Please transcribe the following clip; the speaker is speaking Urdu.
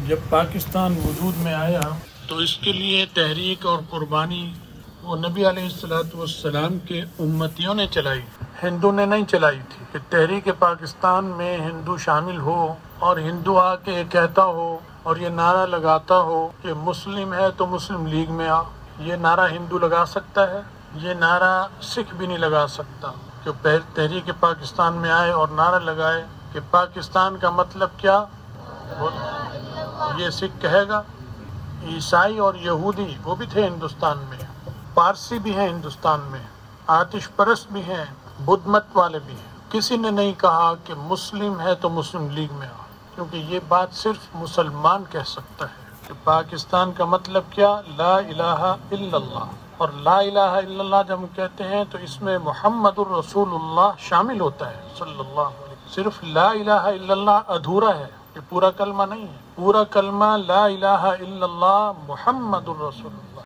جب پاکستان وجود میں آیا تو اس کے لیے تحریک اور قربانی وہ نبی علیہ السلام کے امتیوں نے چلائی، ہندو نے نہیں چلائی تھی کہ تحریک پاکستان میں ہندو شامل ہو اور ہندو آ کے کہتا ہو اور یہ نعرہ لگاتا ہو کہ مسلم ہے تو مسلم لیگ میں آ۔ یہ نعرہ ہندو لگا سکتا ہے، یہ نعرہ سکھ بھی نہیں لگا سکتا کہ تحریک پاکستان میں آئے اور نعرہ لگائے کہ پاکستان کا مطلب کیا، یہ سکھ کہے گا۔ عیسائی اور یہودی وہ بھی تھے ہندوستان میں، پارسی بھی ہیں ہندوستان میں، آتش پرست بھی ہیں، بدھ مت والے بھی ہیں۔ کسی نے نہیں کہا کہ مسلم ہے تو مسلم لیگ میں آ، کیونکہ یہ بات صرف مسلمان کہہ سکتا ہے کہ پاکستان کا مطلب کیا، لا الہ الا اللہ۔ اور لا الہ الا اللہ جب ہم کہتے ہیں تو اس میں محمد الرسول اللہ شامل ہوتا ہے صلی اللہ علیہ وسلم۔ صرف لا الہ الا اللہ ادھورا ہے، یہ پورا کلمہ نہیں ہے۔ پورا کلمہ لا الہ الا اللہ محمد الرسول اللہ۔